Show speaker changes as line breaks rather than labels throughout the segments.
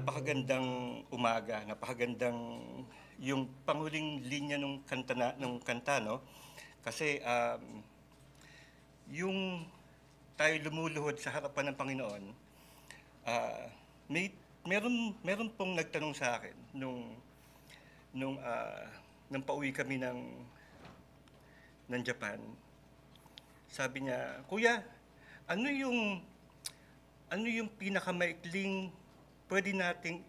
napakagandang umaga, napakagandang yung panghuling linya nung kanta, no? Kasi yung tayo lumuluhod sa harapan ng Panginoon, ah, meron pong nagtanong sa akin nung pauwi kami ng Japan. Sabi niya, "Kuya, ano yung ano yung pinakamaikling pwede nating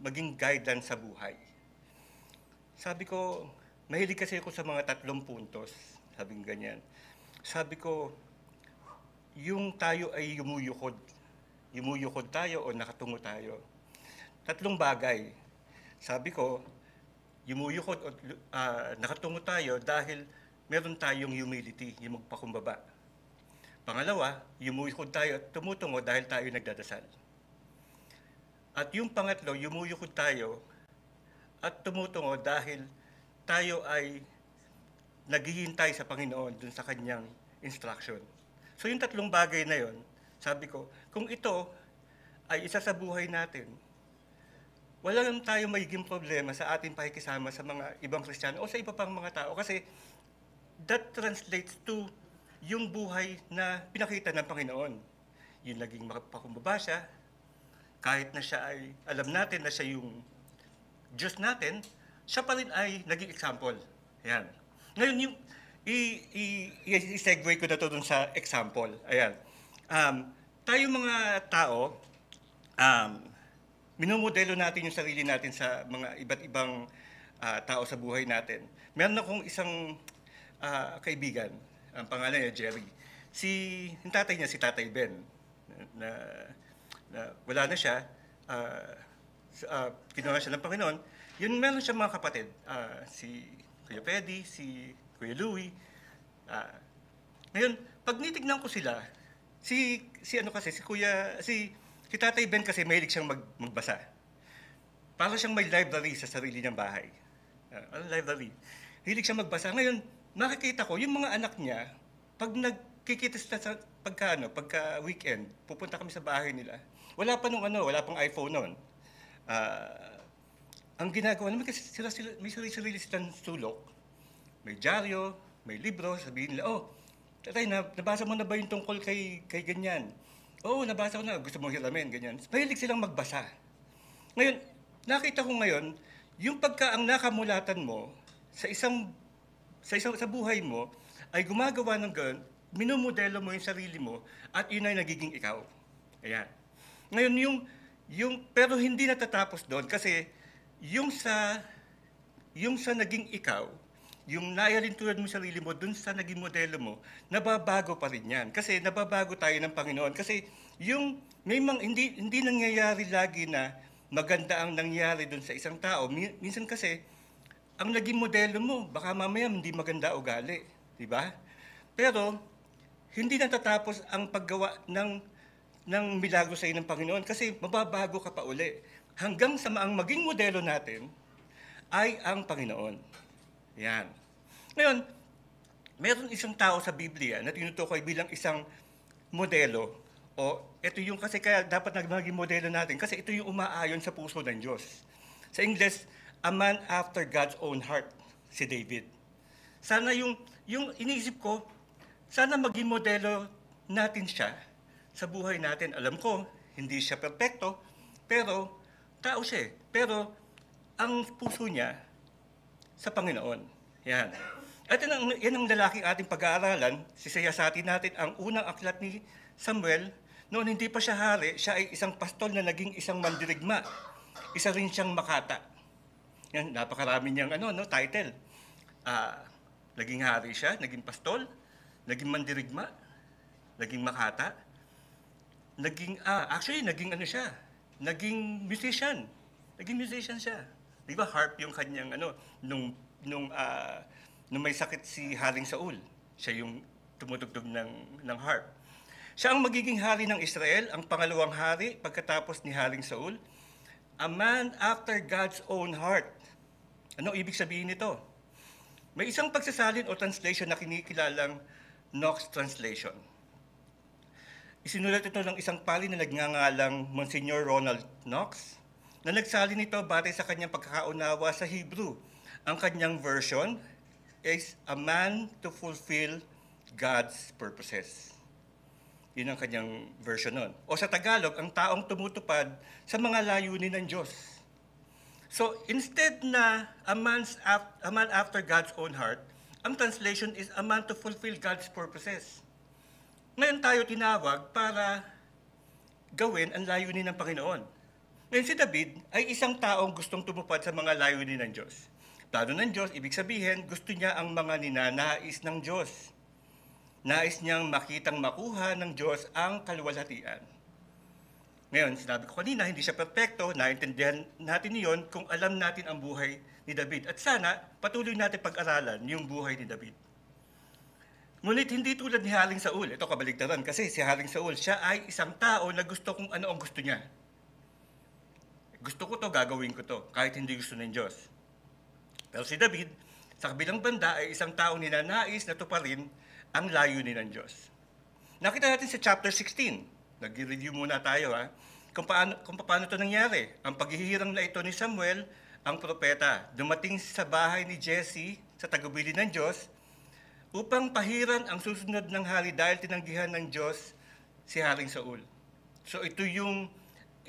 maging guidelines sa buhay?" Sabi ko, mahilig kasi ako sa mga 3 puntos. Sabing ganyan. Sabi ko, yung tayo ay yumuyukod. Yumuyukod tayo o nakatungo tayo. 3 bagay. Sabi ko, yumuyukod o nakatungo tayo dahil meron tayong humility, yung magpakumbaba. Pangalawa, yumuyukod tayo at tumutungo dahil tayo nagdadasal. At yung pangatlo, yumuyukod tayo at tumutungo dahil tayo ay naghihintay sa Panginoon dun sa kanyang instruction. So yung 3 bagay na yon, sabi ko, kung ito ay isa sa buhay natin, wala lang tayo magiging problema sa ating pakikisama sa mga ibang Kristiyano o sa iba pang mga tao kasi that translates to yung buhay na pinakita ng Panginoon. Yung naging makapakumbaba siya, kahit na siya ay, alam natin na siya yung Diyos natin, siya pa rin ay naging example. Ayan. Ngayon, yung i-segue ko na to dun sa example. Ayan. Tayo mga tao, minumodelo natin yung sarili natin sa mga iba't ibang tao sa buhay natin. Meron akong isang kaibigan, ang pangalan niya Jerry. Yung tatay niya, si Tatay Ben, na wala na siya, kinuha siya ng Panginoon. Yun, meron siya mga kapatid, si Kuya Pedi, si Kuya Louie. Ngayon, pag nitignan ko sila, si Tatay Ben kasi mahilig siyang magbasa. Para siyang may library sa sarili niyang bahay. Library. Hilig siyang magbasa. Ngayon, nakikita ko, yung mga anak niya, pag nagkikita sila sa pagka weekend, pupunta kami sa bahay nila. Wala pang iPhone noon. Ang ginagawa naman kasi may sarili silang sulok. May dyaryo, may libro, sabihin nila, "Oh, tatay, nabasa mo na ba yung tungkol kay ganyan?" "Oo, nabasa ko na, gusto mong hiramin," ganyan. Mahilig silang magbasa. Ngayon, nakita ko ngayon, yung ang nakamulatan mo sa buhay mo ay gumagawa ng ganun, minumodelo mo yung sarili mo at yun ay nagiging ikaw. Ayan. Ngayon, pero hindi natatapos doon kasi yung sa naging ikaw, yung naialintulad mo sarili mo dun sa naging modelo mo, nababago pa rin yan. Kasi nababago tayo ng Panginoon. Kasi hindi nangyayari lagi na maganda ang nangyari dun sa isang tao. Minsan kasi, ang naging modelo mo, baka mamaya hindi maganda ugali. Diba? Pero, hindi natatapos ang paggawa ng milagro sa iyo ng Panginoon kasi mababago ka pa uli. Hanggang sa ang maging modelo natin ay ang Panginoon. Yan. Ngayon, meron isang tao sa Biblia na tinutukoy bilang isang modelo. O ito yung kasi kaya dapat naging modelo natin kasi ito yung umaayon sa puso ng Diyos. Sa English, a man after God's own heart, si David. Sana yung iniisip ko, sana maging modelo natin siya sa buhay natin. Alam ko, hindi siya perpekto, pero tao siya eh. Pero ang puso niya sa Panginoon. Yan. At yan ang lalaking ating pag-aaralan, sisayasati natin ang unang aklat ni Samuel. Noon hindi pa siya hari, siya ay isang pastol na naging isang mandirigma. Isa rin siyang makata. Yan, napakarami niyang title. Naging hari siya, naging pastol, naging mandirigma, naging makata, naging siya, naging musician. Naging musician siya. Di ba harp yung kanyang nung may sakit si Haring Saul, siya yung tumutugtog ng harp. Siya ang magiging hari ng Israel, ang pangalawang hari pagkatapos ni Haring Saul. A man after God's own heart. Anong ibig sabihin nito? May isang pagsasalin o translation na kinikilalang Knox Translation. Isinulat ito ng isang pari na nagngangalang Monsignor Ronald Knox na nagsali nito batay sa kanyang pagkakaunawa sa Hebrew. Ang kanyang version is a man to fulfill God's purposes. Yun ang kanyang version nun. O sa Tagalog, ang taong tumutupad sa mga layunin ng Diyos. So instead na a man after God's own heart, ang translation is a man to fulfill God's purposes. Ngayon tayo tinawag para gawin ang layunin ng Panginoon. Ngayon si David ay isang taong gustong tumupad sa mga layunin ng Diyos. Plano ng Diyos, ibig sabihin, gusto niya ang mga ninanais ng Diyos. Nais niyang makitang makuha ng Diyos ang kaluwalhatian. Ngayon, sinabi ko kanina, hindi siya perpekto, naintindihan natin iyon kung alam natin ang buhay ni David. At sana, patuloy natin pag-aralan yung buhay ni David. Ngunit hindi tulad ni Haring Saul. Ito kabaligtaran kasi si Haring Saul, siya ay isang tao na gusto kung ano ang gusto niya. Gusto ko to, gagawin ko to, kahit hindi gusto ng Diyos. Pero si David, sa kabilang banda ay isang taong ninanais na tuparin ang layunin ng Diyos. Nakita natin sa chapter 16. Nag-review muna tayo kung paano ito nangyari. Ang paghihirang na ito ni Samuel, ang propeta, dumating sa bahay ni Jesse sa tagubilin ng Diyos upang pahiran ang susunod ng hari dahil tinanggihan ng Diyos si Haring Saul. So ito yung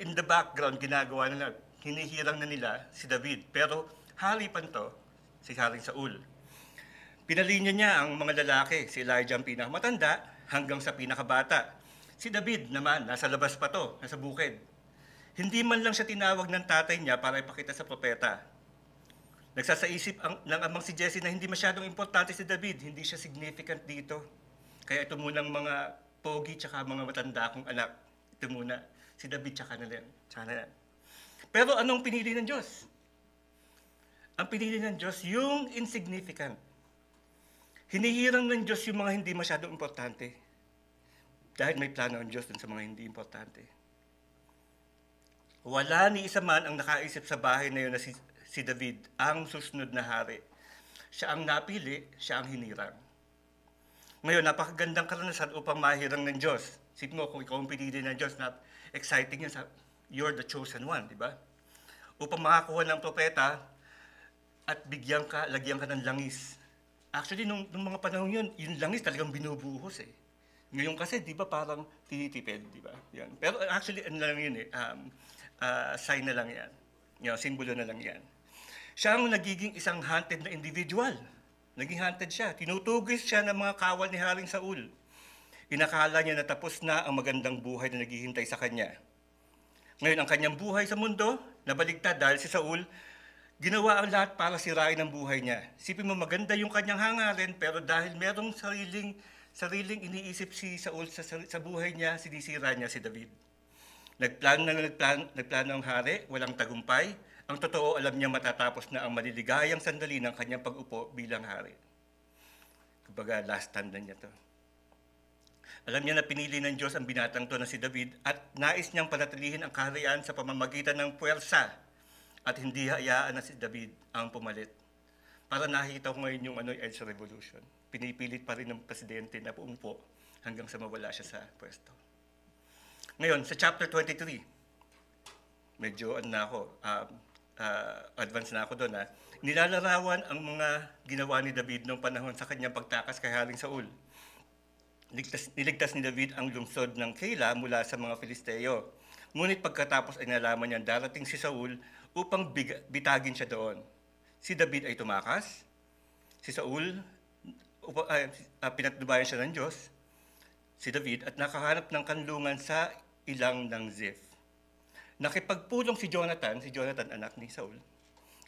in the background ginagawa nila, hinihirang na nila si David. Pero hari pa to, si Haring Saul. Pinalinya niya ang mga lalaki, si Elijah ang pinakamatanda hanggang sa pinakabata. Si David naman, nasa labas pa to, nasa bukid. Hindi man lang siya tinawag ng tatay niya para ipakita sa propeta. Nagsasaisip ng amang si Jesse na hindi masyadong importante si David, hindi siya significant dito. Kaya ito munang mga pogi tsaka mga matanda kong anak. Ito muna, si David tsaka na yan. Pero anong pinili ng Diyos? Ang pinili ng Diyos, yung insignificant. Hinihirang ng Diyos yung mga hindi masyadong importante. Dahil may plano ang Diyos dun sa mga hindi importante. Wala ni isa man ang nakaisip sa bahay na yun na si David, ang susunod na hari. Siya ang napili, siya ang hinirang. Ngayon, napakagandang karanasan upang mahirang ng Diyos. Isipin mo, kung ikaw ang pinili ng Diyos, na exciting yun, you're the chosen one, di ba? Upang makakuha ng propeta at lagyan ka ng langis. Actually, nung mga panahon yun, yung langis talagang binubuhos eh. Ngayon kasi, di ba, parang tinitipid, di ba? Yan. Pero actually, ano lang yun sign na lang yan. Simbolo na lang yan. Siya ang nagiging isang hunted na individual. Naging hunted siya. Tinutugis siya ng mga kawal ni Haring Saul. Inakala niya na tapos na ang magandang buhay na naghihintay sa kanya. Ngayon, ang kanyang buhay sa mundo, nabaligtad dahil si Saul, ginawa ang lahat para sirain ang buhay niya. Sipin mo, maganda yung kanyang hangarin, pero dahil merong sariling iniisip si Saul sa buhay niya, sinisira niya si David. Nagplano ang hari, walang tagumpay. Ang totoo, alam niya matatapos na ang maliligayang sandali ng kanyang pag-upo bilang hari. Kumbaga, last stand na niya to. Alam niya na pinili ng Diyos ang binatang to na si David at nais niyang panatilihin ang kaharian sa pamamagitan ng puwersa at hindi hayaan na si David ang pumalit. Para nakikita ko ngayon yung EDSA Revolution. Pinipilit pa rin ng presidente na umupo hanggang sa mawala siya sa pwesto. Ngayon, sa chapter 23, medyo advance na ako doon. Nilalarawan ang mga ginawa ni David noong panahon sa kanyang pagtakas kay Haring Saul. Niligtas ni David ang lungsod ng Keila mula sa mga Filisteo. Ngunit pagkatapos ay nalaman niya darating si Saul upang bitagin siya doon. Si David ay tumakas. Si Saul, pinatnubayan siya ng Diyos, si David, at nakahanap ng kanlungan sa ilang ng Ziph. Nakipagpulong si Jonathan anak ni Saul,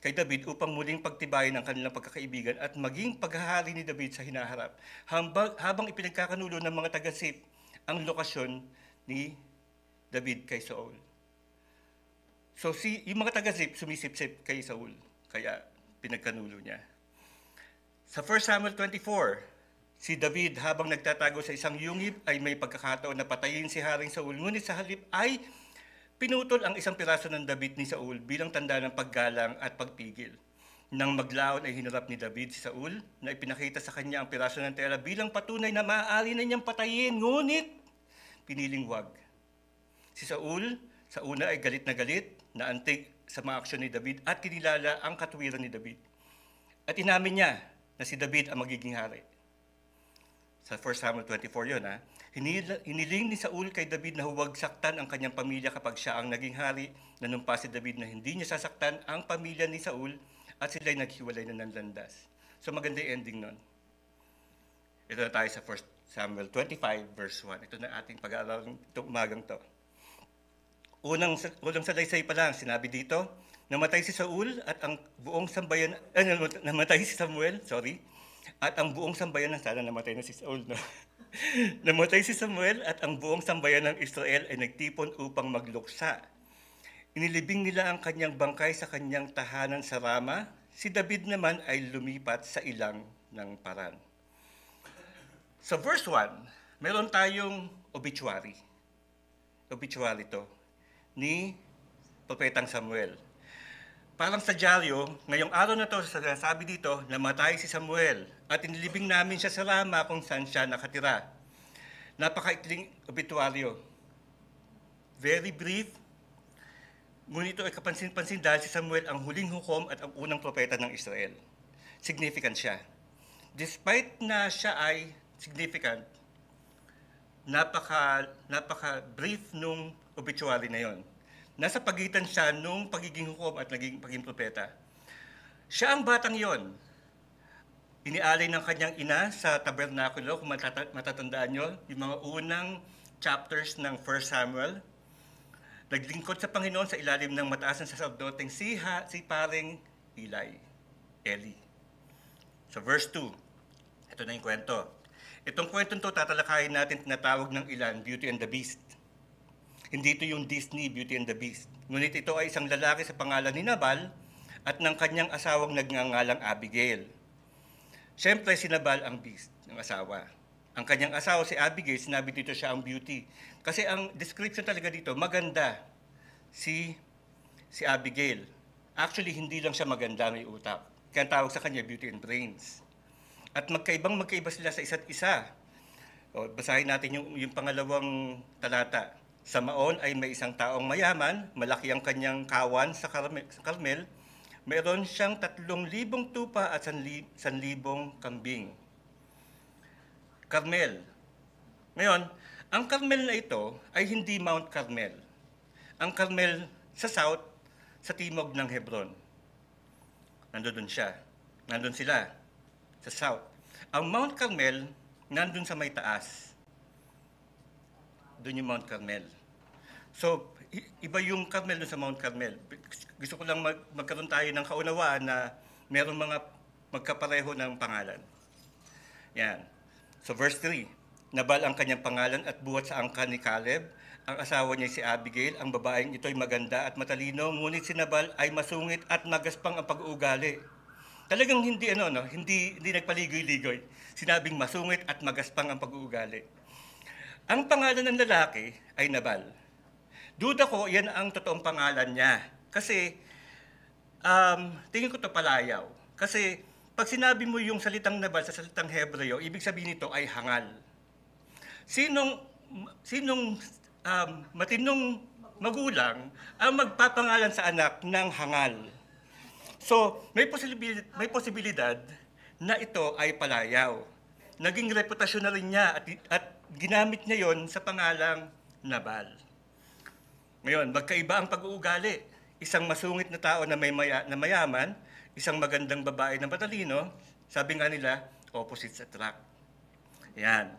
kay David upang muling pagtibayin ang kanilang pagkakaibigan at maging paghahari ni David sa hinaharap habang ipinagkakanulo ng mga taga-Ziph ang lokasyon ni David kay Saul. So yung mga taga-Ziph sumisip-sip kay Saul, kaya pinagkanulo niya. Sa 1 Samuel 24, si David habang nagtatago sa isang yungib ay may pagkakataon na patayin si Haring Saul, ngunit sa halip ay pinutol ang isang piraso ng David ni Saul bilang tanda ng paggalang at pagpigil. Nang maglaon ay hinarap ni David si Saul na ipinakita sa kanya ang piraso ng tela bilang patunay na maaari na niyang patayin, ngunit piniling wag. Si Saul sa una ay galit na antig sa mga aksyon ni David at kinilala ang katwiran ni David. At inamin niya na si David ang magiging hari. Sa 1 Samuel 24 yun, ha? Hiniling ni Saul kay David na huwag saktan ang kanyang pamilya kapag siya ang naging hari. Nanumpa si David na hindi niya sasaktan ang pamilya ni Saul at sila'y naghiwalay na ng landas. So maganda yung ending nun. Ito na tayo sa 1 Samuel 25 verse 1. Ito na ating pag-aaral itong umagang to. Unang salaysay pa lang, sinabi dito, namatay si Saul at ang buong sambayan, namatay si Samuel, at ang buong sambayan sana namatay na si Saul, no? Namatay si Samuel at ang buong sambayan ng Israel ay nagtipon upang magluksa. Inilibing nila ang kanyang bangkay sa kanyang tahanan sa Rama. Si David naman ay lumipat sa ilang ng Paran. Sa verse 1, meron tayong obituary. Obituary to ni Propetang Samuel. Parang sa dyaryo, ngayong araw na to, sabi dito, namatay si Samuel at inilibing namin siya sa Rama kung saan siya nakatira. Napakaikling obituaryo. Very brief, ngunit ito ay kapansin-pansin dahil si Samuel ang huling hukom at ang unang propeta ng Israel. Significant siya. Despite na siya ay significant, napaka-brief nung obituary na yon. Nasa pagitan siya nung pagiging hukom at pagiging propeta. Siya ang batang yon. Inialay ng kanyang ina sa tabernakulo, kung matatandaan nyo, yung mga unang chapters ng 1 Samuel. Naglingkod sa Panginoon sa ilalim ng mataas na saserdoteng si paring Eli. Sa verse 2, ito na yung kwento. Itong kwentong to tatalakayin natin tinatawag ng ilan, Beauty and the Beast. Hindi ito yung Disney, Beauty and the Beast. Ngunit ito ay isang lalaki sa pangalan ni Nabal at ng kanyang asawang nagngangalang Abigail. Siyempre, si Nabal ang beast ng asawa. Ang kanyang asawa si Abigail, sinabi dito siya ang beauty. Kasi ang description talaga dito, maganda si Abigail. Actually, hindi lang siya maganda, may utak. Kaya tawag sa kanya beauty and brains. At magkaiba sila sa isa't isa. O, basahin natin yung pangalawang talata. Sa Maon ay may isang taong mayaman, malaki ang kanyang kawan sa Carmel. Mayroon siyang 3,000 tupa at 1,000 kambing. Carmel. Ngayon, ang Carmel na ito ay hindi Mount Carmel. Ang Carmel sa south, sa timog ng Hebron. Nandun siya. Nandun sila sa south. Ang Mount Carmel, nandun sa may taas. Doon yung Mount Carmel. So, iba yung Carmel doon sa Mount Carmel. Gusto ko lang magkaroon tayo ng kaunawaan na meron mga magkapareho ng pangalan. Yan. So, verse 3. Nabal ang kanyang pangalan at buhat sa angkan ni Caleb. Ang asawa niya si Abigail. Ang babaeng ito ay maganda at matalino, ngunit si Nabal ay masungit at magaspang ang pag-uugali. Talagang hindi nagpaligoy-ligoy. Sinabing masungit at magaspang ang pag-uugali. Ang pangalan ng lalaki ay Nabal. Duda ko, yan ang totoong pangalan niya. Kasi, tingin ko ito palayaw. Kasi, pag sinabi mo yung salitang Nabal sa salitang Hebreo, ibig sabihin nito ay hangal. Sinong matinong magulang ang magpapangalan sa anak ng hangal? So, may posibilidad na ito ay palayaw. Naging reputasyon na rin niya at ginamit niya yon sa pangalang Nabal. Ngayon, magkaiba ang pag-uugali. Isang masungit na tao na mayaman, isang magandang babae na matalino, sabi nga nila, opposites attract. Yan.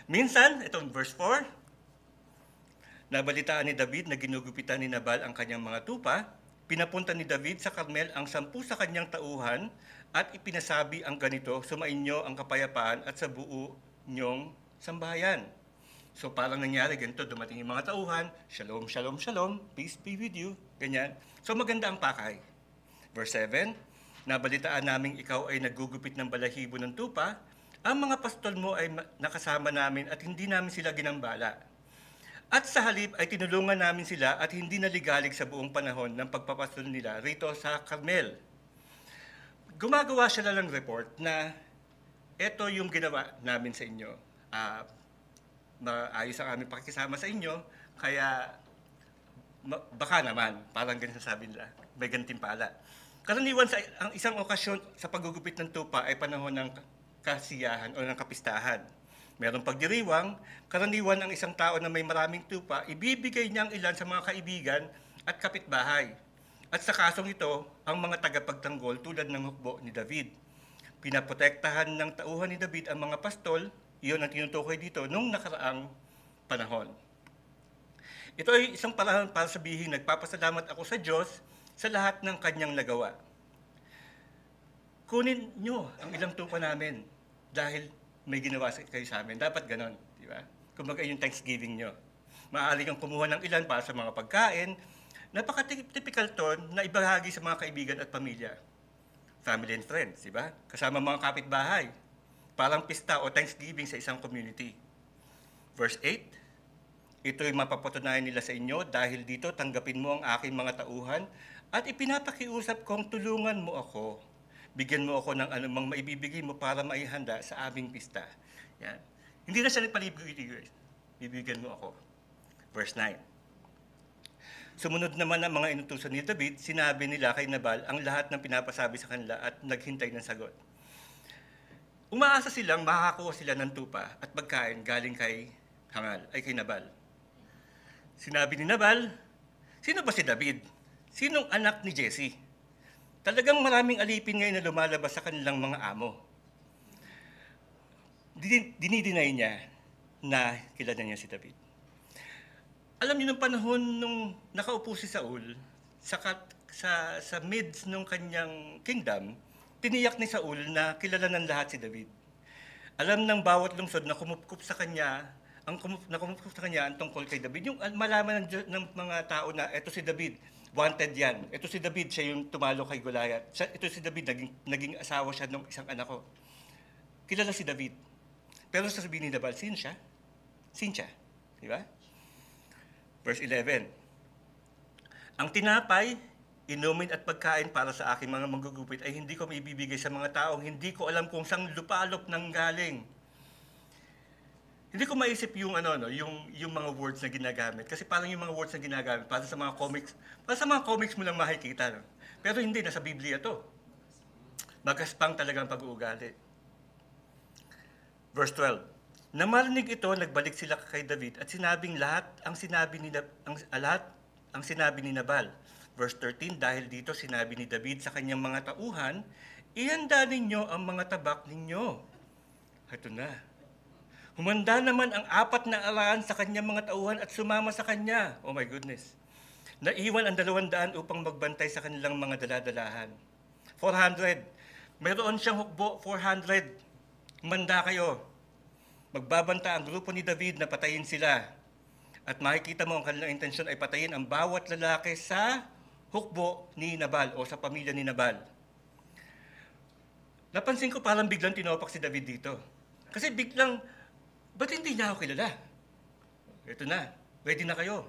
Minsan, itong verse 4, nabalitaan ni David na ginugupitan ni Nabal ang kanyang mga tupa. Pinapunta ni David sa Carmel ang 10 sa kanyang tauhan at ipinasabi ang ganito, sumainyo ang kapayapaan at sa buo nyong sambahayan. So parang nangyari ganito, dumating yung mga tauhan, shalom, shalom, shalom, peace be with you, ganyan. So maganda ang pakay. Verse 7, nabalitaan naming ikaw ay naggugupit ng balahibo ng tupa, ang mga pastol mo ay nakasama namin at hindi namin sila ginambala. At sa halip ay tinulungan namin sila at hindi naligalig sa buong panahon ng pagpapastol nila rito sa Carmel. Gumagawa siya lang ng report na ito yung ginawa namin sa inyo. Maayos ang aming pakikisama sa inyo, kaya baka naman, parang ganun sabi nila, may gantimpala. Karaniwan ang isang okasyon sa paggugupit ng tupa ay panahon ng kasiyahan o ng kapistahan. Merong pagdiriwang, karaniwan ang isang tao na may maraming tupa, ibibigay niya ang ilan sa mga kaibigan at kapitbahay. At sa kasong ito, ang mga tagapagtanggol tulad ng hukbo ni David. Pinaprotektahan ng tauhan ni David ang mga pastol, iyon ang tinutukoy dito, nung nakaraang panahon. Ito ay isang paraan para sabihin, nagpapasalamat ako sa Diyos sa lahat ng kanyang nagawa. Kunin nyo ang ilang tupa namin dahil may ginawa kayo sa amin. Dapat ganon, di ba? Kumbaga yung Thanksgiving nyo. Maaari kang kumuha ng ilan para sa mga pagkain. Napaka-typical to na ibahagi sa mga kaibigan at pamilya. Family and friends, di ba? Kasama mga kapitbahay. Parang pista o Thanksgiving sa isang community. Verse 8, ito'y mapapatunayan nila sa inyo dahil dito tanggapin mo ang aking mga tauhan at ipinapakiusap kong tulungan mo ako. Bigyan mo ako ng anumang maibibigay mo para maihanda sa aming pista. Yan. Hindi na siya nagpalibigay. Bibigyan mo ako. Verse 9. Sumunod naman ang mga inutusan ni David, sinabi nila kay Nabal ang lahat ng pinapasabi sa kanila at naghintay ng sagot. Umaasa silang makakakuha sila ng tupa at pagkain galing kay kay Nabal. Sinabi ni Nabal, sino ba si David? Sinong anak ni Jesse? Talagang maraming alipin ngayon na lumalabas sa kanilang mga amo. Dinideny niya na kilala niya si David. Alam niyo, nung panahon nung nakaupo si Saul, sa midst ng kanyang kingdom, tiniyak ni Saul na kilala ng lahat si David. Alam ng bawat lungsod na kumupkup sa kanya, ang tungkol kay David, yung malaman ng mga tao na eto si David, wanted yan. Ito si David, siya yung tumalo kay Goliath. Ito si David, naging asawa siya ng isang anak ko. Kilala si David. Pero sasabihin ni Nabal, sino siya? Sino siya? Di ba? Verse 11. Ang tinapay, inumin at pagkain para sa aking mga manggugupit ay hindi ko maibibigay sa mga taong hindi ko alam kung saan lupalop nang galing. Hindi ko maisip yung yung mga words na ginagamit kasi parang yung mga words na ginagamit para sa mga comics mo lang makikita. No? Pero hindi, nasa Biblia to. Magaspang talagang pag-uugali. Verse 12. Namarinig ito, nagbalik sila kay David at sinabing lahat ang sinabi ni Nabal. Verse 13, dahil dito sinabi ni David sa kanyang mga tauhan, ihanda ninyo ang mga tabak ninyo. Ito na. Humanda naman ang 4 na alahan sa kanyang mga tauhan at sumama sa kanya. Oh my goodness. Naiwan ang 200 upang magbantay sa kanilang mga daladalahan. 400. Mayroon siyang hukbo, 400. Manda kayo. Magbabanta ang grupo ni David na patayin sila. At makikita mo ang kanilang intensyon ay patayin ang bawat lalaki sa hukbo ni Nabal o sa pamilya ni Nabal. Napansin ko parang biglang tinopak si David dito. Kasi biglang, ba't hindi niya ako kilala? Ito na, ready na kayo.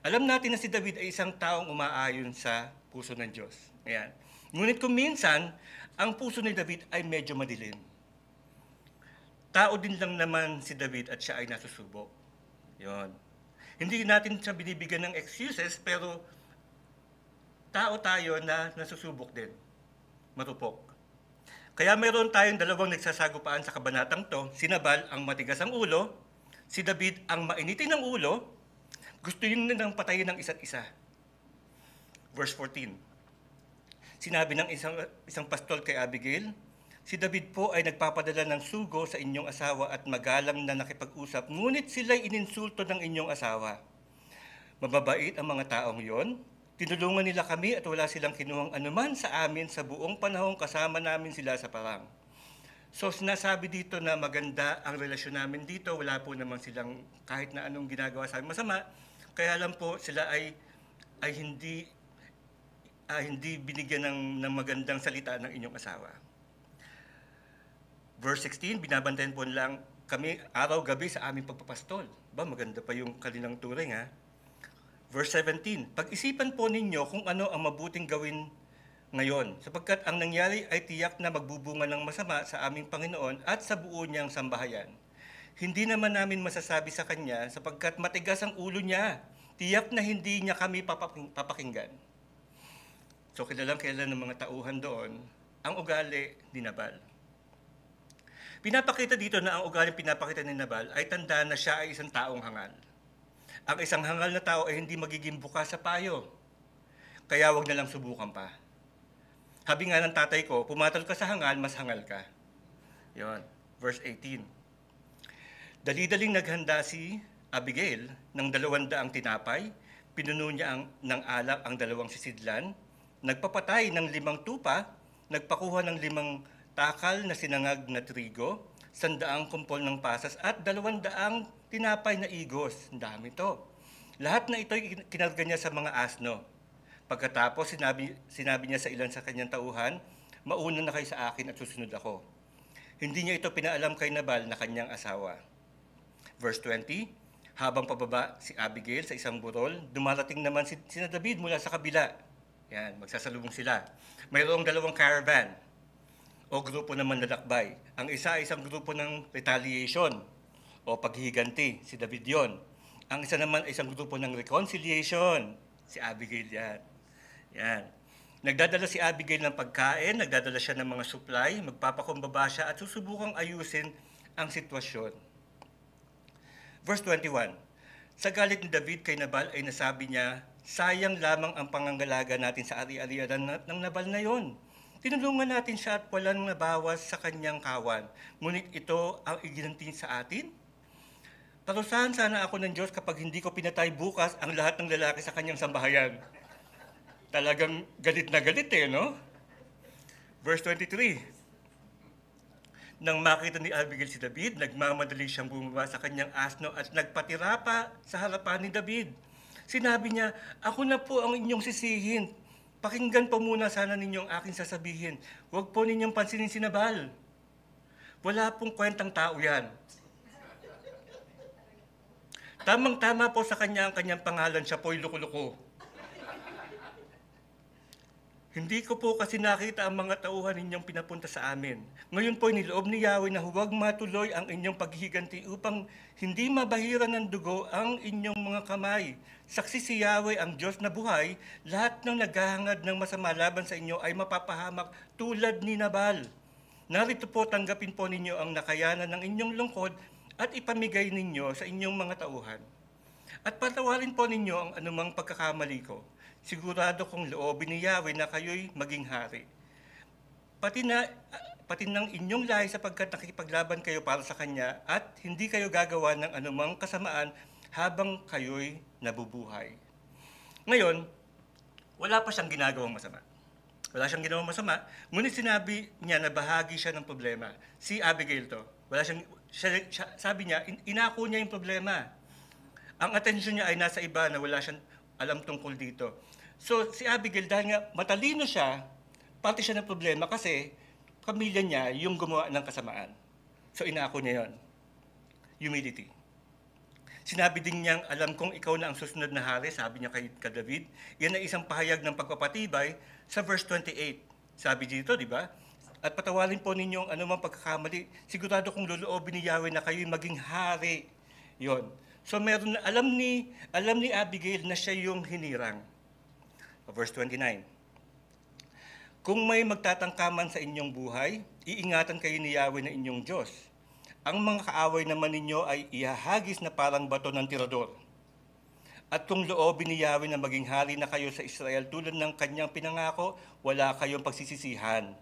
Alam natin na si David ay isang taong umaayon sa puso ng Diyos. Ayan. Ngunit kung minsan, ang puso ni David ay medyo madilim. Tao din lang naman si David at siya ay nasusubok. Yun. Hindi natin siya binibigyan ng excuses, pero tao tayo na nasusubok din. Matupok. Kaya meron tayong dalawang nagsasagupaan sa kabanatang to. Si Nabal ang matigas ang ulo, si David ang mainitin ng ulo, gusto yun nilang patayin ng isa't isa. Verse 14. Sinabi ng isang pastol kay Abigail, si David po ay nagpapadala ng sugo sa inyong asawa at magalang na nakipag-usap, ngunit sila'y ininsulto ng inyong asawa. Mababait ang mga taong yon. Tinulungan nila kami at wala silang kinuhang anuman sa amin sa buong panahong kasama namin sila sa parang. So sinasabi dito na maganda ang relasyon namin dito, wala po naman silang kahit na anong ginagawa sa amin masama, kaya lang po sila ay hindi binigyan ng magandang salita ng inyong asawa. Verse 16, binabantayan po lang kami araw-gabi sa aming pagpapastol. Ba, maganda pa yung kanilang turing ha. Verse 17, pag-isipan po ninyo kung ano ang mabuting gawin ngayon, sapagkat ang nangyari ay tiyak na magbubunga ng masama sa aming Panginoon at sa buo niyang sambahayan. Hindi naman namin masasabi sa kanya sapagkat matigas ang ulo niya. tiyak na hindi niya kami papakinggan. So kilalang kilala ng mga tauhan doon ang ugali ni Nabal. Pinapakita dito na ang ugali pinapakita ni Nabal ay tanda na siya ay isang taong hangal. Ang isang hangal na tao ay hindi magiging bukas sa payo. Kaya wag na lang subukan pa. Sabi nga ng tatay ko, pumatol ka sa hangal, mas hangal ka. Yon, verse 18. Dali-daling naghanda si Abigail ng 200 tinapay, pinuno niya ng alak ang 2 sisidlan, nagpapatay ng 5 tupa, nagpakuha ng 5 takal na sinangag na trigo, 100 kumpol ng pasas at 200 tinapay na igos. Ang dami to. Lahat na ito kinarga niya sa mga asno. Pagkatapos, sinabi niya sa ilan sa kanyang tauhan, mauna na kayo sa akin at susunod ako. Hindi niya ito pinaalam kay Nabal na kanyang asawa. Verse 20, habang pababa si Abigail sa isang burol, dumarating naman si David mula sa kabila. Yan, magsasalubong sila. Mayroong 2 caravan o grupo ng manlalakbay. Ang isa ay isang grupo ng retaliation o paghihiganti, si David yon. Ang isa naman ay isang grupo ng reconciliation, si Abigail yan. Yan. Nagdadala si Abigail ng pagkain, nagdadala siya ng mga supply, magpapakumbaba siya at susubukang ayusin ang sitwasyon. Verse 21, sa galit ni David kay Nabal ay nasabi niya, sayang lamang ang pangangalaga natin sa ari-arian ng Nabal na yon. Tinulungan natin siya at walang nabawas sa kanyang kawan. Ngunit ito ang iginanti sa atin? Parusahan sana ako ng Diyos kapag hindi ko pinatay bukas ang lahat ng lalaki sa kanyang sambahayan. Talagang galit na galit no? Verse 23. Nang makita ni Abigail si David, nagmamadali siyang bumaba sa kanyang asno at nagpatira pa sa harapan ni David. Sinabi niya, ako na po ang inyong sisihin. Pakinggan po muna sana ninyong aking sasabihin. Huwag po ninyong pansinin si Nabal. Wala pong kwentang tao yan. Tamang-tama po sa kanya ang kanyang pangalan, siya po'y luko-luko. Hindi ko po kasi nakita ang mga tauhan ninyong pinapunta sa amin. Ngayon po'y niloob ni Yahweh na huwag matuloy ang inyong paghihiganti upang hindi mabahiran ng dugo ang inyong mga kamay. Saksi si Yahweh ang Diyos na buhay, lahat ng naghahangad ng masama laban sa inyo ay mapapahamak tulad ni Nabal. Narito po tanggapin po ninyo ang nakayanan ng inyong lungkod at ipamigay ninyo sa inyong mga tauhan. At patawarin po ninyo ang anumang pagkakamali ko. Sigurado kong loobin ni Yahweh na kayo'y maging hari. Pati ng inyong lahi sapagkat nakikipaglaban kayo para sa Kanya at hindi kayo gagawa ng anumang kasamaan habang kayo'y nabubuhay. Ngayon, wala pa siyang ginagawang masama. Wala siyang ginawang masama, ngunit sinabi niya na bahagi siya ng problema. Si Abigail to. Sabi niya, inako niya yung problema. Ang atensyon niya ay nasa iba na wala siyang alam tungkol dito. So, si Abigail, dahil nga matalino siya, parte siya ng problema kasi pamilya niya yung gumawa ng kasamaan. So, inako niya yon. Humility. Sinabi din niyang, alam kong ikaw na ang susunod na hari, sabi niya kay David. Yan ay isang pahayag ng pagpapatibay sa verse 28. Sabi dito, di ba? At patawarin po ninyo ang anumang pagkakamali. Sigurado kong loloobin ni Yahweh na kayo'y maging hari. Yon. So meron na, alam ni Abigail na siya yung hinirang. Verse 29. Kung may magtatangkaman sa inyong buhay, iingatan kayo ni Yahweh na inyong Diyos. Ang mga kaaway naman ninyo ay ihahagis na parang bato ng tirador. At kung loobin ni Yahweh na maging hari na kayo sa Israel tulad ng kanyang pinangako, wala kayong pagsisisihan.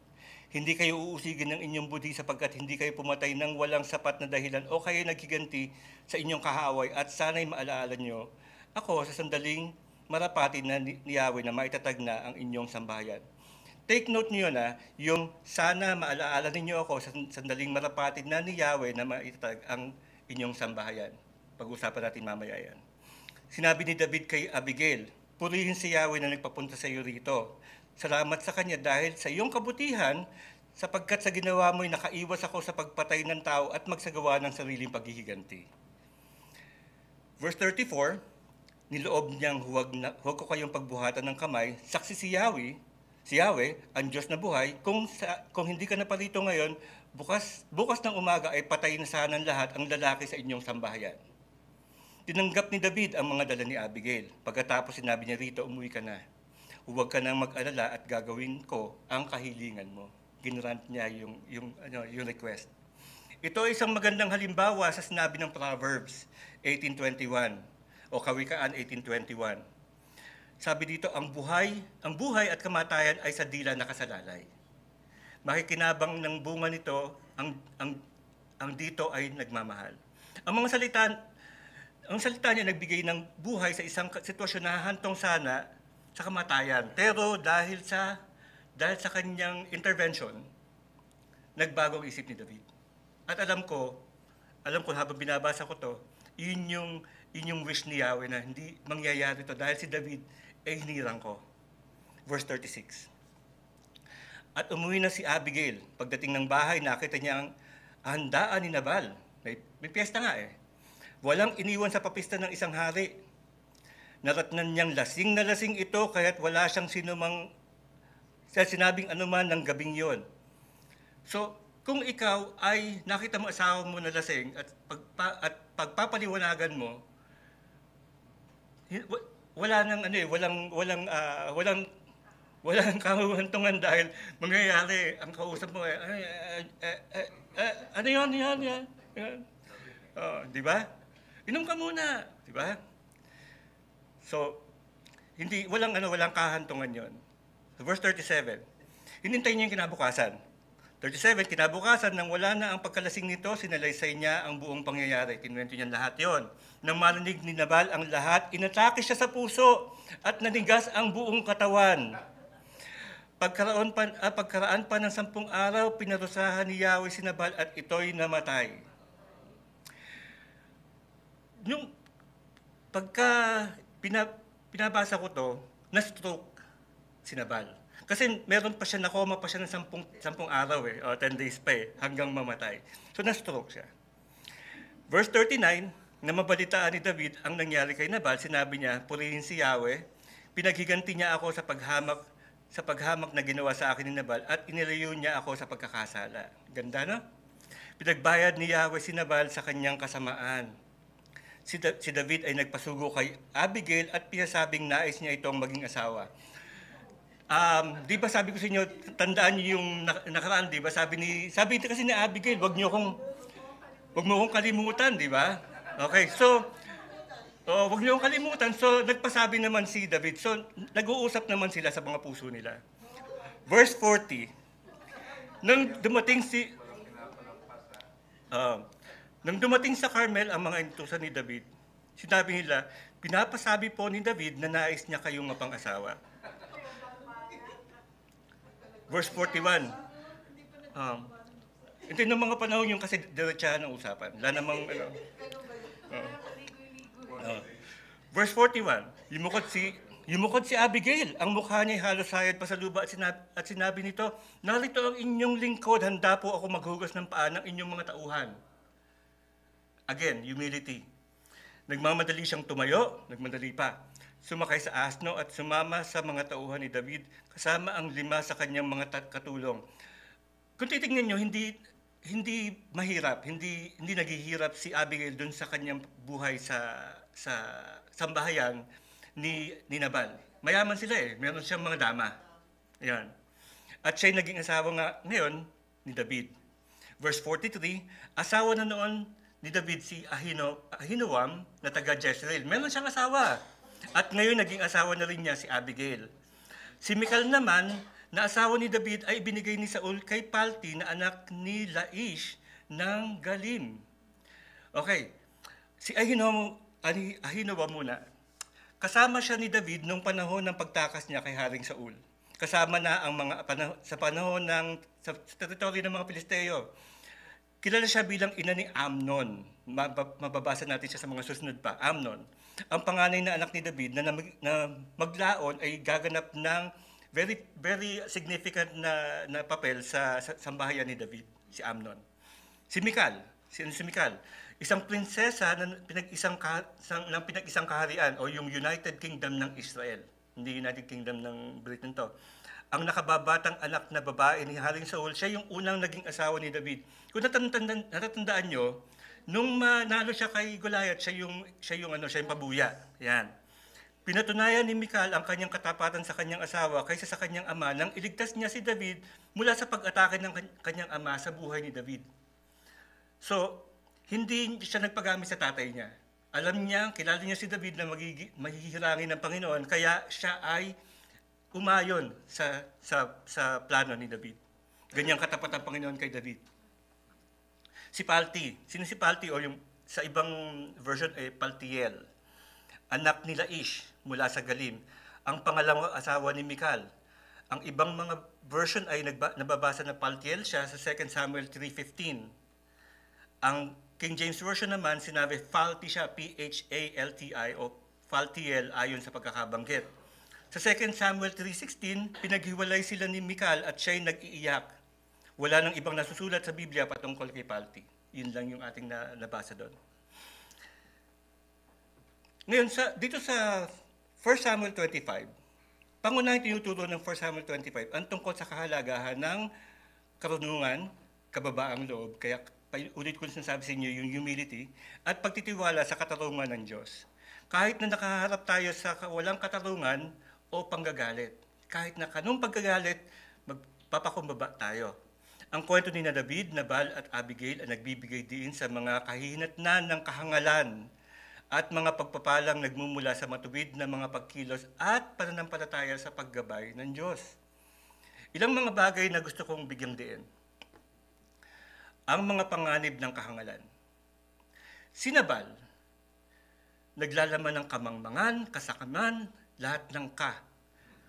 Hindi kayo uusigin ng inyong budhi sapagkat hindi kayo pumatay ng walang sapat na dahilan o kayo naghiganti sa inyong kahaaway at sana'y maalaala nyo, ako sa sandaling marapati na ni Yahweh na maitatag na ang inyong sambahayan. Take note niyo na yung sana maalaala ninyo ako sa sandaling marapati na ni Yahweh na maitatag ang inyong sambahayan. Pag-usapan natin mamaya yan. Sinabi ni David kay Abigail, purihin si Yahweh na nagpapunta sa iyo rito. Salamat sa Kanya dahil sa iyong kabutihan, sapagkat sa ginawa mo'y nakaiwas ako sa pagpatay ng tao at magsagawa ng sariling paghihiganti. Verse 34, niloob niyang huwag ko kayong pagbuhatan ng kamay, saksi si Yahweh, ang Diyos na buhay, kung hindi ka na parito ngayon, bukas ng umaga ay patay na sana lahat ang lalaki sa inyong sambahayan. Tinanggap ni David ang mga dala ni Abigail. Pagkatapos sinabi niya rito, umuwi ka na. Huwag ka nang mag-alala at gagawin ko ang kahilingan mo. Ginrant niya yung request. Ito ay isang magandang halimbawa sa sinabi ng Proverbs 18:21 o Kawikaan 18:21. Sabi dito, ang buhay at kamatayan ay sa dila nakasalalay. Makikinabang ng bunga nito, ang dito ay nagmamahal. Ang salita niya nagbigay ng buhay sa isang sitwasyon na hahantong sana sa kamatayan. Pero dahil sa kanyang intervention, nagbago ang isip ni David. At alam ko habang binabasa ko to, yun yung wish ni Yahweh na hindi mangyayari to dahil si David ay hinirang ko. Verse 36. At umuwi na si Abigail. Pagdating ng bahay, nakita niya ang handaan ni Nabal. May piyesta nga eh. Walang iniwan sa papista ng isang hari. Naratnan niyang lasing na lasing ito, kaya't wala siyang sinabing anuman ng gabing yon. So, kung ikaw ay nakita mo asawa mo na lasing at pagpapaliwanagan mo, walang kahuhantungan dahil mangyayari ang kausap mo ano yan. Di ba? Inom ka muna, di ba? So, walang kahantungan yon. So, verse 37. Hinintay niya yung kinabukasan. 37, kinabukasan, nang wala na ang pagkalasing nito, sinalaysay niya ang buong pangyayari. Kinuwento niya lahat yon. Nang marinig ni Nabal ang lahat, inatake siya sa puso at nanigas ang buong katawan. Pagkaraan pa ng 10 araw, pinarusahan ni Yahweh si Nabal at ito'y namatay. Yung pinabasa ko to, na-stroke si Nabal. Kasi nakoma pa siya ng 10 araw o 10 days pa hanggang mamatay. So na-stroke siya. Verse 39, na mabalitaan ni David ang nangyari kay Nabal, sinabi niya, purihin si Yahweh, pinaghiganti niya ako sa paghamak na ginawa sa akin ni Nabal at inilayo niya ako sa pagkakasala. Ganda, no? Pinagbayad ni Yahweh si Nabal sa kanyang kasamaan. Si David ay nagpasugo kay Abigail at pinasabing nais niya itong maging asawa. Di ba sabi ko sa inyo, tandaan niyo yung nakaraan, di ba? Sabi kasi ni Abigail, wag mo akong kalimutan, di ba? Okay, so, wag niyo akong kalimutan. So, nagpasabi naman si David. So, nag-uusap naman sila sa mga puso nila. Verse 40, nang dumating sa Carmel ang mga intusan ni David, sinabi nila, pinapasabi po ni David na nais niya kayong mapang-asawa. Verse 41. Ito yung mga panahon yung kasi diretsahan ng usapan. Wala namang Verse 41. Yumukod si Abigail. Ang mukha niya halos sayad pa sa lupa at sinabi nito, narito ang inyong lingkod, handa po ako maghugas ng paa ng inyong mga tauhan. Again, humility. Nagmamadali siyang tumayo, nagmadali pa. Sumakay sa asno at sumama sa mga tauhan ni David, kasama ang 5 sa kanyang mga katulong. Kung titingnan nyo, hindi mahirap, hindi naghihirap si Abigail dun sa kanyang buhay sa sambahayan ni Nabal. Mayaman sila meron siyang mga dama. Ayan. At siya'y naging asawa nga ngayon ni David. Verse 43, asawa na noon ni David si Ahinoam na taga Jezreel. Meron siyang asawa. At ngayon naging asawa na rin niya si Abigail. Si Michal naman, na asawa ni David ay binigay ni Saul kay Palti na anak ni Laish ng Galim. Okay, si Ahinoam muna. Kasama siya ni David nung panahon ng pagtakas niya kay Haring Saul. Kasama na ang sa panahon sa teritoryo ng mga Pilisteo. Kilala siya bilang ina ni Amnon. Mababasa natin siya sa mga susunod pa. Amnon. Ang panganay na anak ni David na maglaon ay gaganap ng very, very significant na papel sa sambahayan ni David, si Amnon. Si Michal. Isang prinsesa ng pinag-isang kaharian o yung United Kingdom ng Israel. Hindi United Kingdom ng Britain to. ang nakababatang anak na babae ni Haring Saul, siya yung unang naging asawa ni David. Kung natatandaan nyo, nung manalo siya kay Goliath, siya yung pabuya. Yan. Pinatunayan ni Michal ang kanyang katapatan sa kanyang asawa kaysa sa kanyang ama nang iligtas niya si David mula sa pag-atake ng kanyang ama sa buhay ni David. So, hindi siya nagpagamit sa tatay niya. Alam niya, kilala niya si David na mahihirangin ng Panginoon, kaya siya ay umayon sa plano ni David. Ganyang katapat ang Panginoon kay David. Si Palti. Sino si Palti? O yung sa ibang version ay Paltiel. Anak ni Laish mula sa Galim. Ang pangalawang asawa ni Michal. Ang ibang mga version ay nababasa na Paltiel siya sa 2 Samuel 3:15. Ang King James Version naman sinabi Palti siya, P-H-A-L-T-I o Paltiel ayon sa pagkakabanggit. Sa 2 Samuel 3:16, pinaghiwalay sila ni Michal at siya'y nag-iiyak. Wala nang ibang nasusulat sa Biblia patungkol kay Palti. Yun lang yung ating nabasa doon. Ngayon, dito sa 1 Samuel 25, pangunahing tinuturo ng 1 Samuel 25 ang tungkol sa kahalagahan ng karunungan, kababaang loob, kaya ulit ko sinasabi sa inyo yung humility, at pagtitiwala sa katarungan ng Diyos. Kahit na nakaharap tayo sa walang katarungan o panggagalit, kahit na kanong pagkagalit, magpapakumbaba tayo. Ang kwento ni David, Nabal at Abigail ay nagbibigay din sa mga kahihinatnan ng kahangalan at mga pagpapalang nagmumula sa matuwid na mga pagkilos at pananampalataya sa paggabay ng Diyos. Ilang mga bagay na gusto kong bigyang diin. Ang mga panganib ng kahangalan. Si Nabal, naglalaman ng kamangmangan, kasakaman, lahat ng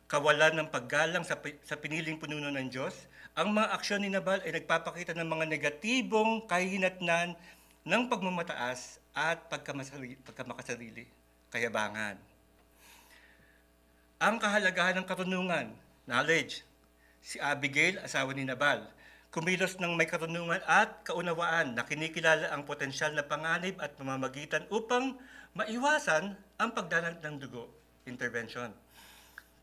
kawalan ng paggalang sa piniling pununo ng Diyos. Ang mga aksyon ni Nabal ay nagpapakita ng mga negatibong kahihinatnan ng pagmamataas at pagkamakasarili, kayabangan. Ang kahalagahan ng karunungan, knowledge. Si Abigail, asawa ni Nabal, kumilos ng may karunungan at kaunawaan na kinikilala ang potensyal na panganib at pamamagitan upang maiwasan ang pagdalat ng dugo, intervention.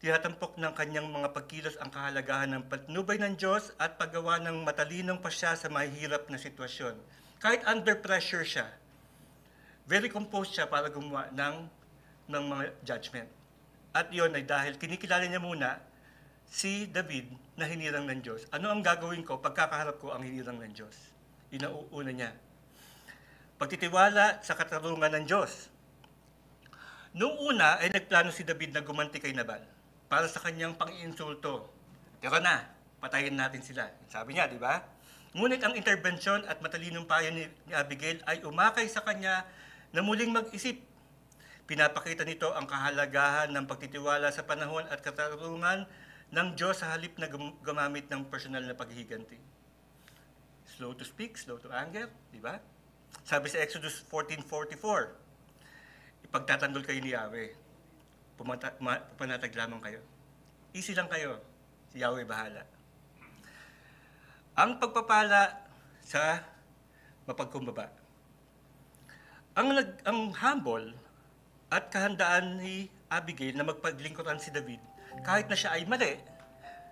Tinatampok ng kanyang mga pagkilos ang kahalagahan ng patnubay ng Diyos at paggawa ng matalinong pasya sa mahihirap na sitwasyon. Kahit under pressure siya, very composed siya para gumawa ng mga judgment. At yun ay dahil kinikilala niya muna si David na hinirang ng Diyos. Ano ang gagawin ko pagkakaharap ko ang hinirang ng Diyos? Inauuna niya. Pagtitiwala sa katarungan ng Diyos. Noong una ay nagplano si David na gumanti kay Nabal para sa kanyang pang-iinsulto. Tara na, patayin natin sila. Sabi niya, di ba? Ngunit ang intervensyon at matalinong payo ni Abigail ay umakay sa kanya na muling mag-isip. Pinapakita nito ang kahalagahan ng pagtitiwala sa panahon at katarungan ng Diyos sa halip na gumamit ng personal na paghihiganti. Slow to speak, slow to anger, di ba? Sabi sa Exodus 14:44, ipagtatanggol kayo ni Yahweh. Pumanatag lamang kayo. Easy lang kayo. Si Yahweh bahala. Ang pagpapala sa mapagkumbaba. Ang humble at kahandaan ni Abigail na magpaglingkuran si David, kahit na siya ay mali,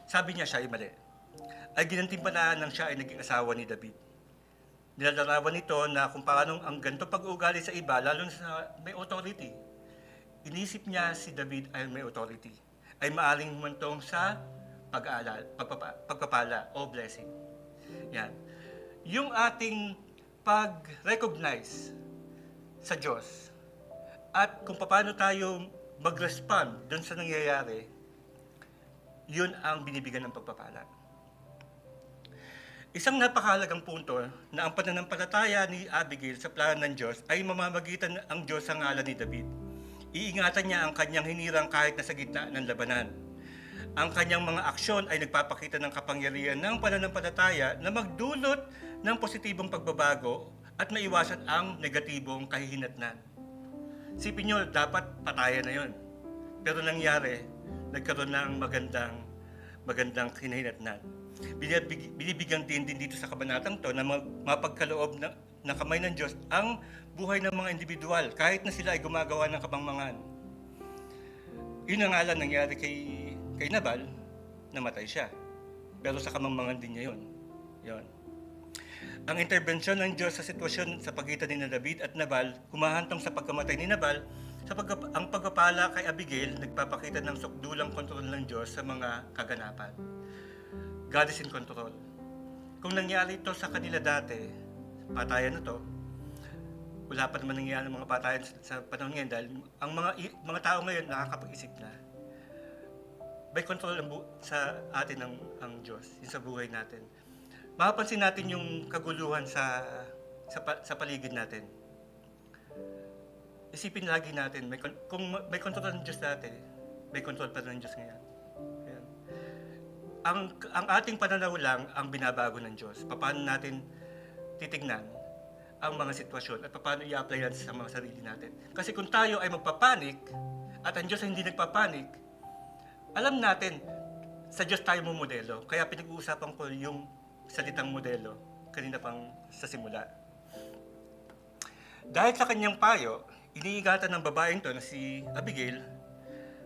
sabi niya siya ay mali, ay ginantimpalaan ng siya ay naging asawa ni David. Nilalarawan nito na kung paano ang ganito pag-uugali sa iba, lalo sa may authority. Inisip niya si David ay may authority, ay maaring humantong sa pagpapala o blessing. Yan. Yung ating pag-recognize sa Diyos at kung paano tayo mag-respond dun sa nangyayari, yun ang binibigyan ng pagpapala. Isang napakahalagang punto na ang pananampalataya ni Abigail sa plano ng Diyos ay mamamagitan ang Diyos sa ngalan ni David. Iingatan niya ang kanyang hinirang kahit nasa gitna ng labanan. Ang kanyang mga aksyon ay nagpapakita ng kapangyarihan ng pananampalataya na magdulot ng positibong pagbabago at maiwasan ang negatibong kahihinatnan. Sipin nyo, dapat patayan na yun. Pero nangyari, nagkaroon ng magandang kahihinatnan. Binibigyan din dito sa kabanatang to na mapagkaloob na kamay ng Diyos ang buhay ng mga individual kahit na sila ay gumagawa ng kabangmangan. Yun ang nangyari kay Nabal, namatay siya. Pero sa kamangmangan din niya yun. Yun. Ang interbensyon ng Diyos sa sitwasyon sa pagitan ni David at Nabal, humahantong sa pagkamatay ni Nabal, ang pagpapala kay Abigail, nagpapakita ng sukdulang kontrol ng Diyos sa mga kaganapan. God is in control. Kung nangyari ito sa kanila dati, patayan na to, wala pa naman nangyari ng mga patayan sa panahon ngayon dahil ang mga tao ngayon nakakapag-isip na. By control sa atin ang Diyos, yung sa buhay natin. Mapapansin natin yung kaguluhan sa paligid natin. Isipin lagi natin, kung may control ng Diyos dati, may control pa ng Diyos ngayon. Ayan. Ang ating pananaw lang ang binabago ng Diyos. Paano natin titignan ang mga sitwasyon at paano i-apply yan sa mga sarili natin. Kasi kung tayo ay magpapanik at ang Diyos ay hindi nagpapanik, alam natin, sa Diyos tayo modelo. Kaya pinag-uusapan ko yung salitang modelo kanina pang sa simula. Dahil sa kanyang payo, iniigatan ng babaeng to na si Abigail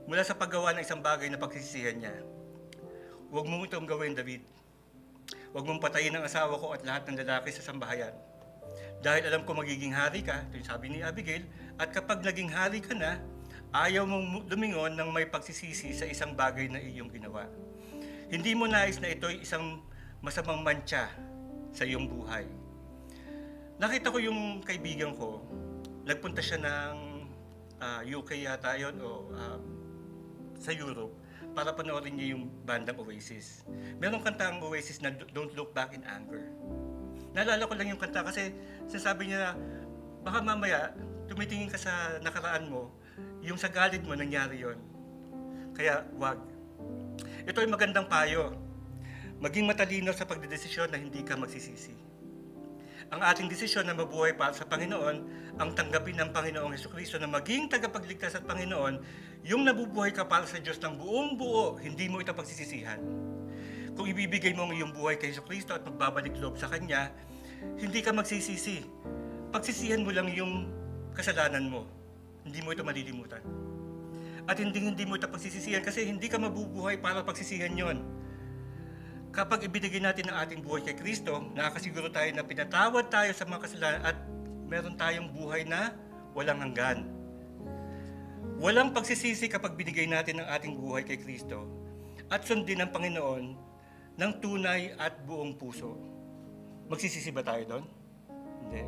mula sa paggawa ng isang bagay na pagsisisihan niya. Huwag mong itong gawin, David. Huwag mong patayin ang asawa ko at lahat ng lalaki sa sambahayan. Dahil alam ko magiging hari ka, ito yung sabi ni Abigail, at kapag naging hari ka na, ayaw mong lumingon ng may pagsisisi sa isang bagay na iyong ginawa. Hindi mo nais na ito'y isang masamang mantsa sa iyong buhay. Nakita ko yung kaibigan ko, nagpunta siya ng UK yata yun o sa Europe para panoorin niya yung bandang Oasis. Merong kanta ang Oasis na Don't Look Back in Anger. Naalala ko lang yung kanta kasi sinasabi niya baka mamaya tumitingin ka sa nakaraan mo, yung sa galit mo nangyari yon. Kaya wag. Ito ay magandang payo. Maging matalino sa pagdedesisyon na hindi ka magsisisi. Ang ating desisyon na mabuhay para sa Panginoon, ang tanggapin ng Panginoong Hesukristo na maging tagapagligtas at Panginoon, yung nabubuhay ka para sa Diyos ng buong buo, hindi mo ito pagsisisihan. Kung ibibigay mo ang iyong buhay kay Hesukristo at magbabalik loob sa Kanya, hindi ka magsisisi. Pagsisihan mo lang yung kasalanan mo. Hindi mo ito malilimutan. At hindi mo ito pagsisisihan kasi hindi ka mabubuhay para pagsisihan yon. Kapag ibinigay natin ang ating buhay kay Kristo, nakakasiguro tayo na pinatawad tayo sa mga kasalanan at meron tayong buhay na walang hanggan. Walang pagsisisi kapag binigay natin ang ating buhay kay Kristo at sundin ang Panginoon ng tunay at buong puso. Magsisisi ba tayo doon? Hindi.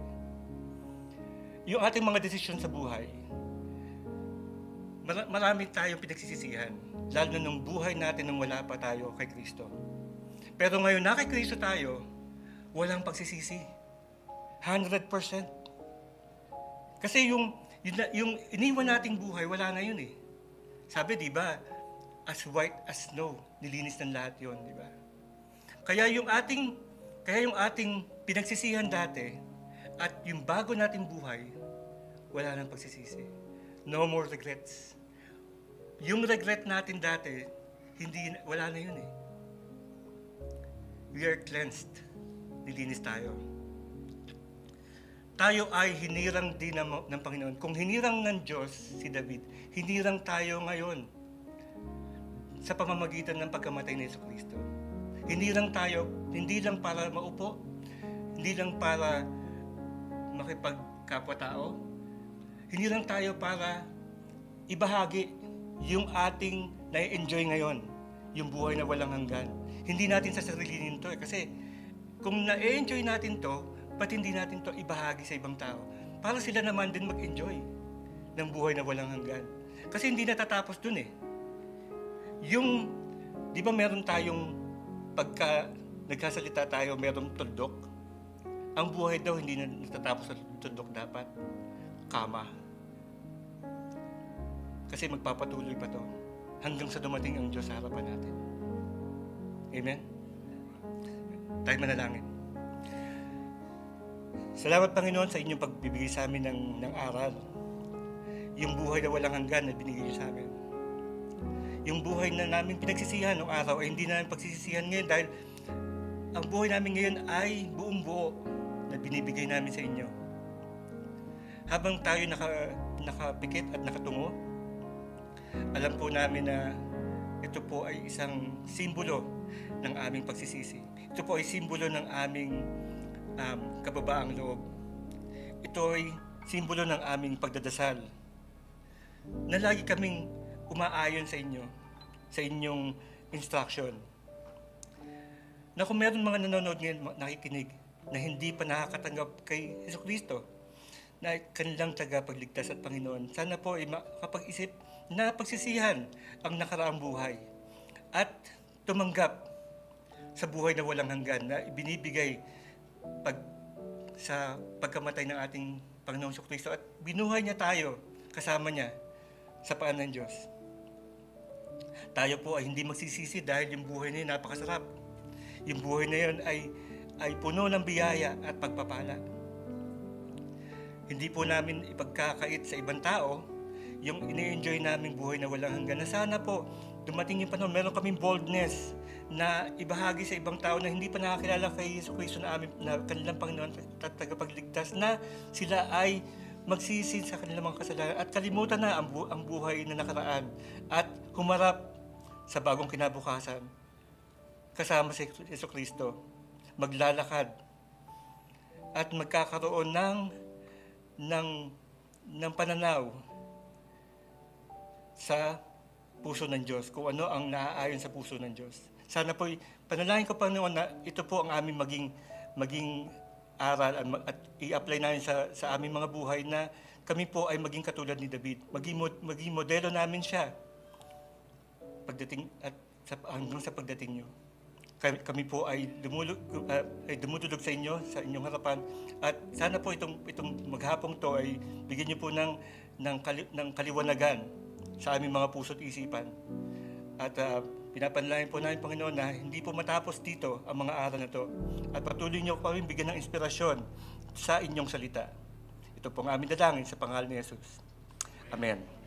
Yung ating mga desisyon sa buhay, marami tayong pinagsisisihan, lalo na nung buhay natin nung wala pa tayo kay Kristo. Pero ngayon na kay Kristo tayo, walang pagsisisi. 100%. Kasi yung iniwan nating buhay, wala na yun eh. Sabi, di ba, as white as snow, nilinis ng lahat yun, di ba? Kaya yung ating pinagsisihan dati, at yung bago nating buhay, wala nang pagsisisi. No more regrets. Yung regret natin dati, wala na yun eh. We are cleansed. Nilinis tayo. Tayo ay hinirang din ng Panginoon. Kung hinirang ng Diyos si David, hinirang tayo ngayon sa pamamagitan ng pagkamatay ni Jesucristo. Hinirang tayo, hindi lang para maupo, hindi lang para makipagkapwa-tao, hinirang tayo para ibahagi yung ating na-enjoy ngayon, yung buhay na walang hanggan. Hindi natin sasarilinin to kasi kung na-enjoy natin to, ba't hindi natin to ibahagi sa ibang tao? Para sila naman din mag-enjoy ng buhay na walang hanggan. Kasi hindi natatapos dun eh. Di ba meron tayong pagka nagkasalita tayo, merong tuldok? Ang buhay daw hindi na natatapos sa tuldok dapat. Kama. Kasi magpapatuloy pa to hanggang sa dumating ang Diyos sa harapan natin. Amen? Tayo manalangin. Salamat Panginoon sa inyong pagbibigay sa amin ng aral. Yung buhay na walang hanggan na binigay niyo sa amin. Yung buhay na namin pinagsisihan noong araw ay hindi namin pagsisisihan ngayon dahil ang buhay namin ngayon ay buong buo na binibigay namin sa inyo. Habang tayo nakapikit at nakatungo, alam po namin na ito po ay isang simbolo ng aming pagsisisi. Ito po ay simbolo ng aming kababaang loob. Ito ay simbolo ng aming pagdadasal na lagi kaming umaayon sa inyo, sa inyong instruction. Na kung meron mga nanonood ngayon, nakikinig, na hindi pa nakakatanggap kay Jesucristo, na kanilang tagapagligtas at Panginoon, sana po ay makapag-isip na pagsisihan ang nakaraang buhay at tumanggap sa buhay na walang hanggan na ibinibigay sa pagkamatay ng ating Panginoong Jesucristo at binuhay niya tayo kasama niya sa paan ng Diyos. Tayo po ay hindi magsisisi dahil yung buhay na yun napakasarap. Yung buhay na yun ay puno ng biyaya at pagpapala. Hindi po namin ipagkakait sa ibang tao yung ini-enjoy naming buhay na walang hanggan. Na sana po dumating yung panahon, meron kaming boldness na ibahagi sa ibang tao na hindi pa nakakilala kay Jesucristo na kanilang Panginoon at tagapagligtas, na sila ay magsisi sa kanilang mga kasalanan at kalimutan na ang buhay na nakaraan at humarap sa bagong kinabukasan kasama si Jesucristo, maglalakad at magkakaroon ng pananaw sa puso ng Diyos, kung ano ang naaayon sa puso ng Diyos. Sana po, panalangin ko, Panginoon, na ito po ang aming maging aral at i-apply namin sa aming mga buhay, na kami po ay maging katulad ni David. Maging modelo namin siya hanggang sa pagdating niyo. Kami po ay dumudulog sa inyo, sa inyong harapan. At sana po itong maghapong to ay bigyan niyo po ng kaliwanagan sa aming mga puso't isipan. At pinapanalangin po namin, Panginoon, na hindi po matapos dito ang mga aral na to. At patuloy niyo po kami bigyan ng inspirasyon sa inyong salita. Ito po ang aming dalangin sa pangalan ni Jesus. Amen.